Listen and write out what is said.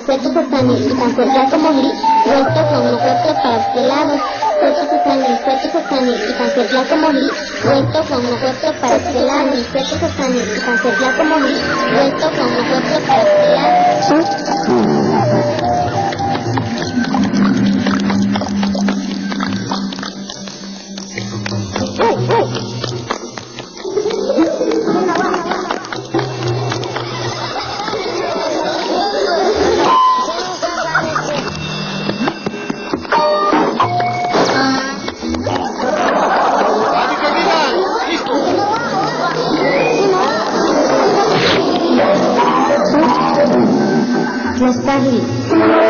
Cuerpos están y tan fuerte como gris, vuelto con los cuerpos para este lado. Cuerpos están y tan fuerte como gris, vuelto con los cuerpos para este lado. Cuerpos están y tan fuerte como gris, vuelto con los cuerpos para este lado. No está gris.